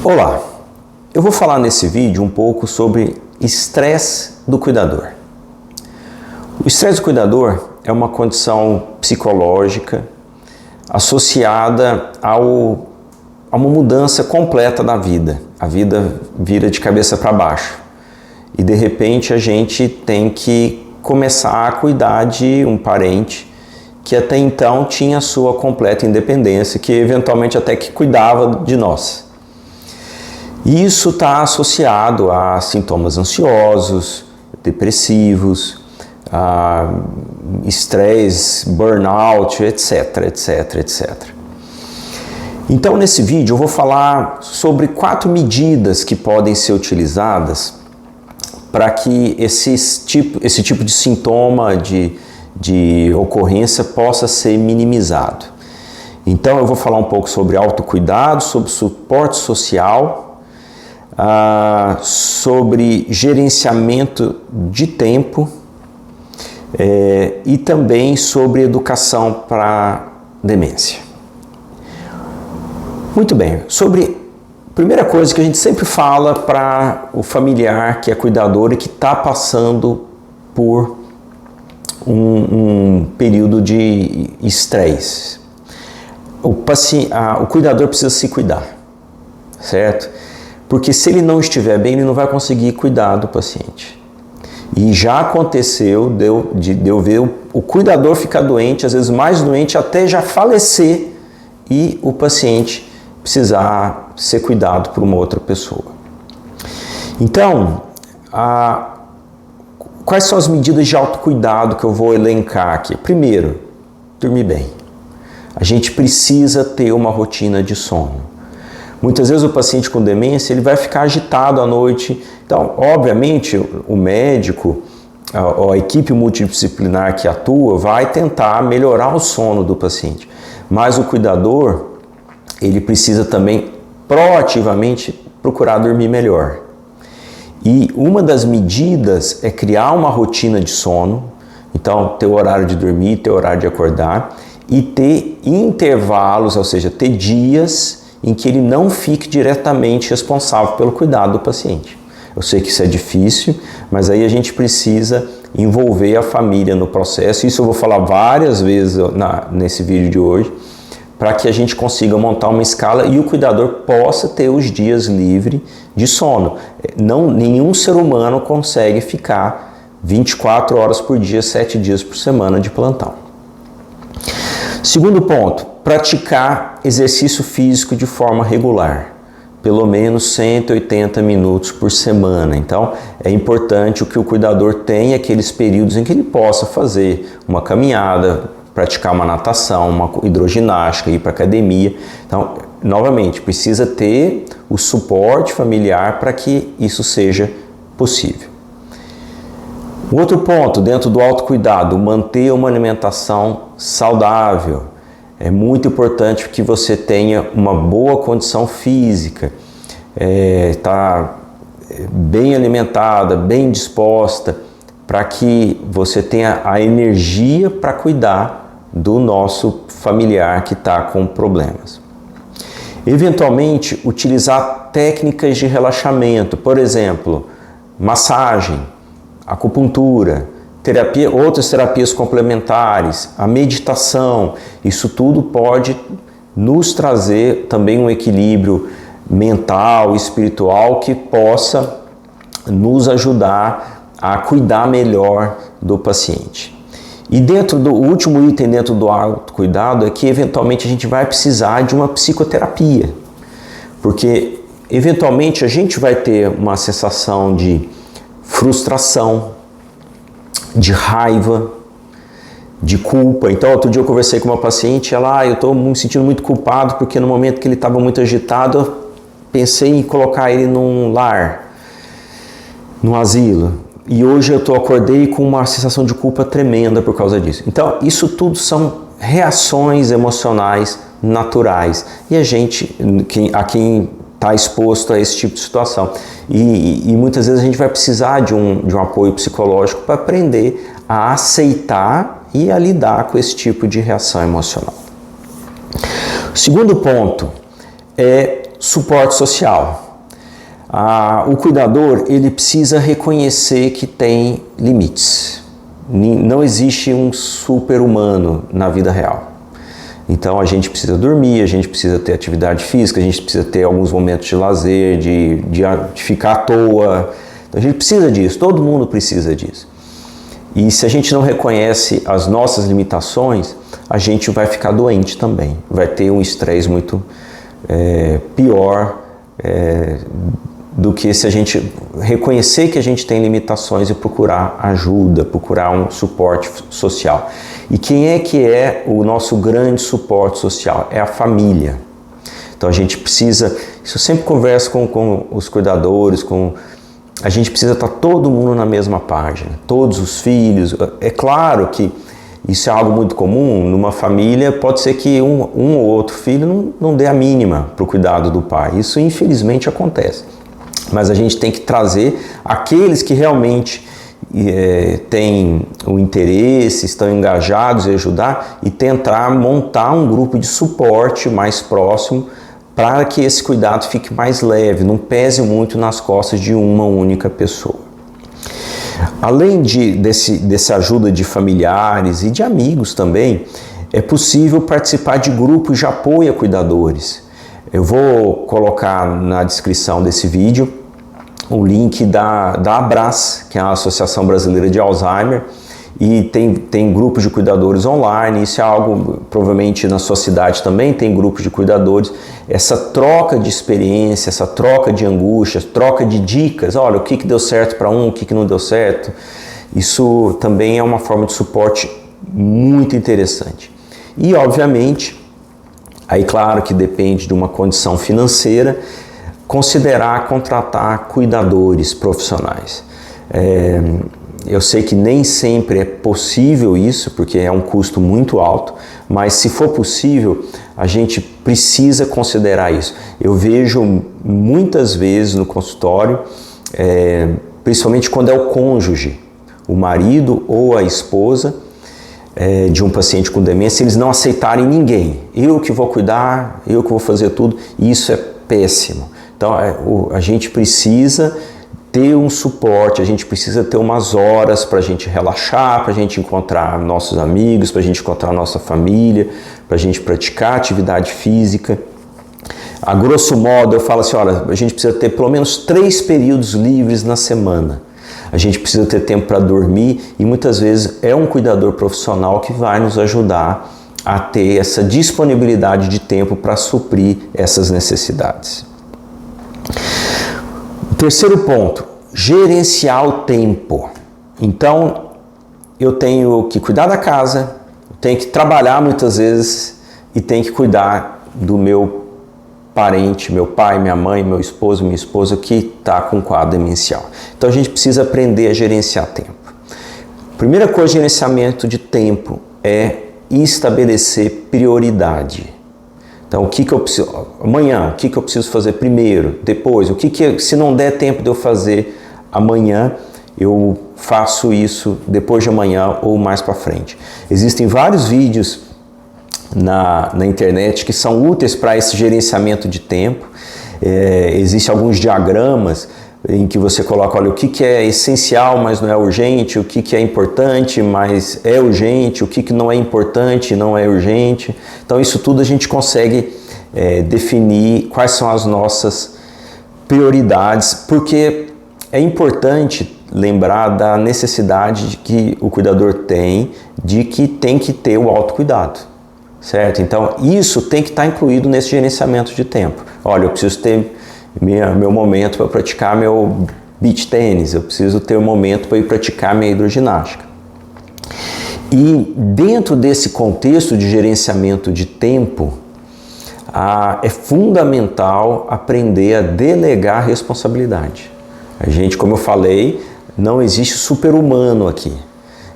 Olá, eu vou falar nesse vídeo um pouco sobre estresse do cuidador. O estresse do cuidador é uma condição psicológica associada a uma mudança completa da vida. A vida vira de cabeça para baixo e de repente a gente tem que começar a cuidar de um parente que até então tinha sua completa independência, que eventualmente até que cuidava de nós. E isso está associado a sintomas ansiosos, depressivos, estresse, burnout, etc, etc, etc. Então, nesse vídeo eu vou falar sobre 4 medidas que podem ser utilizadas para que esse tipo de sintoma de ocorrência possa ser minimizado. Então, eu vou falar um pouco sobre autocuidado, sobre suporte social, sobre gerenciamento de tempo e também sobre educação para demência. Muito bem, a primeira coisa que a gente sempre fala para o familiar que é cuidador e que está passando por um período de estresse. O cuidador precisa se cuidar, certo? Porque se ele não estiver bem, ele não vai conseguir cuidar do paciente. E já aconteceu de eu ver o cuidador ficar doente, às vezes mais doente, até já falecer e o paciente precisar ser cuidado por uma outra pessoa. Então, quais são as medidas de autocuidado que eu vou elencar aqui? Primeiro, dormir bem. A gente precisa ter uma rotina de sono. Muitas vezes o paciente com demência ele vai ficar agitado à noite. Então, obviamente, o médico, a equipe multidisciplinar que atua vai tentar melhorar o sono do paciente. Mas o cuidador, ele precisa também proativamente procurar dormir melhor. E uma das medidas é criar uma rotina de sono. Então, ter o horário de dormir, ter o horário de acordar e ter intervalos, ou seja, ter dias em que ele não fique diretamente responsável pelo cuidado do paciente. Eu sei que isso é difícil, mas aí a gente precisa envolver a família no processo. Isso eu vou falar várias vezes nesse vídeo de hoje, para que a gente consiga montar uma escala e o cuidador possa ter os dias livres de sono. Nenhum ser humano consegue ficar 24 horas por dia, 7 dias por semana de plantão. Segundo ponto, praticar exercício físico de forma regular, pelo menos 180 minutos por semana. Então, é importante que o cuidador tenha aqueles períodos em que ele possa fazer uma caminhada, praticar uma natação, uma hidroginástica, ir para a academia. Então, novamente, precisa ter o suporte familiar para que isso seja possível. O outro ponto, dentro do autocuidado, manter uma alimentação saudável. É muito importante que você tenha uma boa condição física, tá bem alimentada, bem disposta, para que você tenha a energia para cuidar do nosso familiar que está com problemas. Eventualmente, utilizar técnicas de relaxamento, por exemplo, massagem, acupuntura, outras terapias complementares, a meditação, isso tudo pode nos trazer também um equilíbrio mental, espiritual que possa nos ajudar a cuidar melhor do paciente. E o último item dentro do autocuidado é que eventualmente a gente vai precisar de uma psicoterapia, porque eventualmente a gente vai ter uma sensação de frustração, de raiva, de culpa. Então, outro dia eu conversei com uma paciente, eu estou me sentindo muito culpado porque no momento que ele estava muito agitado, eu pensei em colocar ele num lar, num asilo. E hoje eu acordei com uma sensação de culpa tremenda por causa disso. Então, isso tudo são reações emocionais naturais. E a quem está exposto a esse tipo de situação. E muitas vezes a gente vai precisar de um apoio psicológico para aprender a aceitar e a lidar com esse tipo de reação emocional. O segundo ponto é suporte social. O cuidador, ele precisa reconhecer que tem limites. Não existe um super-humano na vida real. Então a gente precisa dormir, a gente precisa ter atividade física, a gente precisa ter alguns momentos de lazer, de ficar à toa. Então a gente precisa disso, todo mundo precisa disso. E se a gente não reconhece as nossas limitações, a gente vai ficar doente também. Vai ter um estresse muito pior do que se a gente reconhecer que a gente tem limitações e procurar ajuda, procurar um suporte social. E quem é que é o nosso grande suporte social? É a família. Então a gente precisa, isso eu sempre converso com os cuidadores, a gente precisa estar todo mundo na mesma página, todos os filhos. É claro que isso é algo muito comum, numa família pode ser que um ou outro filho não dê a mínima para o cuidado do pai. Isso infelizmente acontece. Mas a gente tem que trazer aqueles que realmente têm o interesse, estão engajados em ajudar e tentar montar um grupo de suporte mais próximo para que esse cuidado fique mais leve, não pese muito nas costas de uma única pessoa. Além dessa ajuda de familiares e de amigos também, é possível participar de grupos de apoio a cuidadores. Eu vou colocar na descrição desse vídeo o link da ABRAS, que é a Associação Brasileira de Alzheimer, e tem grupos de cuidadores online. Isso é algo, provavelmente na sua cidade também tem grupos de cuidadores. Essa troca de experiência, essa troca de angústias, troca de dicas, olha, o que deu certo para um, o que não deu certo, isso também é uma forma de suporte muito interessante. E, obviamente, aí claro que depende de uma condição financeira, considerar contratar cuidadores profissionais. Eu sei que nem sempre é possível isso, porque é um custo muito alto, mas se for possível, a gente precisa considerar isso. Eu vejo muitas vezes no consultório, principalmente quando é o cônjuge, o marido ou a esposa de um paciente com demência, eles não aceitarem ninguém. Eu que vou cuidar, eu que vou fazer tudo, e isso é péssimo. Então a gente precisa ter um suporte, a gente precisa ter umas horas para a gente relaxar, para a gente encontrar nossos amigos, para a gente encontrar nossa família, para a gente praticar atividade física. A grosso modo eu falo assim, olha, a gente precisa ter pelo menos 3 períodos livres na semana. A gente precisa ter tempo para dormir e muitas vezes é um cuidador profissional que vai nos ajudar a ter essa disponibilidade de tempo para suprir essas necessidades. Terceiro ponto, gerenciar o tempo. Então, eu tenho que cuidar da casa, tenho que trabalhar muitas vezes e tenho que cuidar do meu parente, meu pai, minha mãe, meu esposo, minha esposa que está com quadro demencial. Então, a gente precisa aprender a gerenciar tempo. Primeira coisa, gerenciamento de tempo é estabelecer prioridade. Então, o que eu preciso, amanhã, o que eu preciso fazer primeiro, depois, se não der tempo de eu fazer amanhã, eu faço isso depois de amanhã ou mais para frente. Existem vários vídeos na internet que são úteis para esse gerenciamento de tempo. Existem alguns diagramas em que você coloca, olha, o que é essencial, mas não é urgente, o que é importante, mas é urgente, o que não é importante e não é urgente. Então, isso tudo a gente consegue definir quais são as nossas prioridades, porque é importante lembrar da necessidade que o cuidador tem de que tem que ter o autocuidado, certo? Então, isso tem que estar incluído nesse gerenciamento de tempo. Olha, eu preciso ter meu momento para praticar meu beach tênis, eu preciso ter um momento para ir praticar minha hidroginástica. E dentro desse contexto de gerenciamento de tempo, é fundamental aprender a delegar responsabilidade. A gente, como eu falei, não existe super-humano aqui.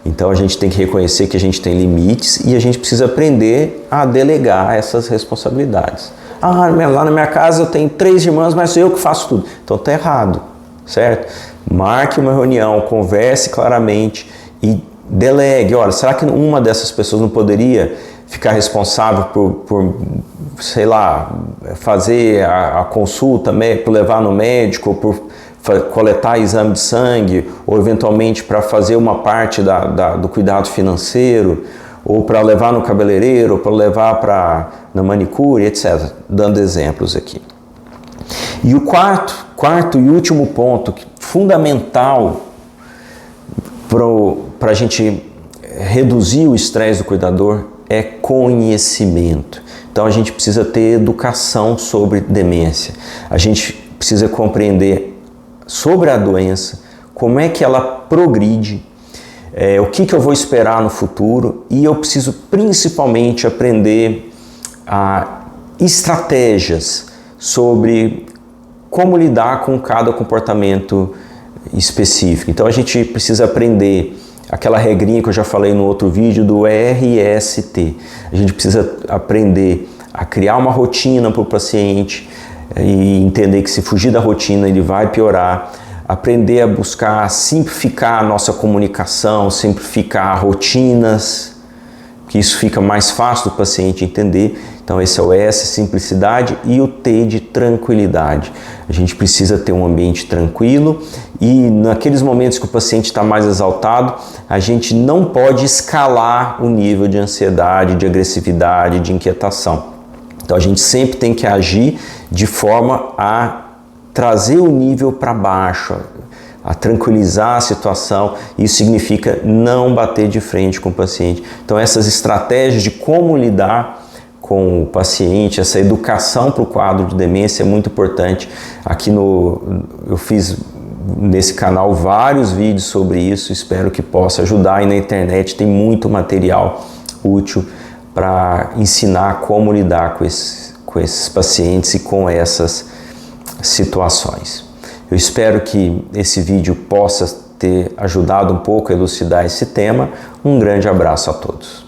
Então a gente tem que reconhecer que a gente tem limites e a gente precisa aprender a delegar essas responsabilidades. Lá na minha casa eu tenho 3 irmãs, mas sou eu que faço tudo. Então tá errado, certo? Marque uma reunião, converse claramente e delegue. Olha, será que uma dessas pessoas não poderia ficar responsável por sei lá, fazer a consulta, por levar no médico, ou por coletar exame de sangue, ou eventualmente para fazer uma parte do cuidado financeiro, ou para levar no cabeleireiro, ou para levar na manicure, etc. Dando exemplos aqui. E o quarto e último ponto, fundamental para a gente reduzir o estresse do cuidador, é conhecimento. Então a gente precisa ter educação sobre demência. A gente precisa compreender sobre a doença, como é que ela progride, o que eu vou esperar no futuro, e eu preciso principalmente aprender estratégias sobre como lidar com cada comportamento específico. Então a gente precisa aprender aquela regrinha que eu já falei no outro vídeo do RST. A gente precisa aprender a criar uma rotina para o paciente e entender que se fugir da rotina ele vai piorar. Aprender a buscar simplificar a nossa comunicação, simplificar rotinas, que isso fica mais fácil do paciente entender. Então esse é o S, simplicidade, e o T de tranquilidade. A gente precisa ter um ambiente tranquilo e naqueles momentos que o paciente está mais exaltado, a gente não pode escalar o nível de ansiedade, de agressividade, de inquietação. Então a gente sempre tem que agir de forma a trazer o nível para baixo, a tranquilizar a situação. Isso significa não bater de frente com o paciente. Então essas estratégias de como lidar com o paciente, essa educação para o quadro de demência é muito importante. Aqui eu fiz nesse canal vários vídeos sobre isso, espero que possa ajudar, e na internet tem muito material útil para ensinar como lidar com esses pacientes e com essas situações. Eu espero que esse vídeo possa ter ajudado um pouco a elucidar esse tema. Um grande abraço a todos.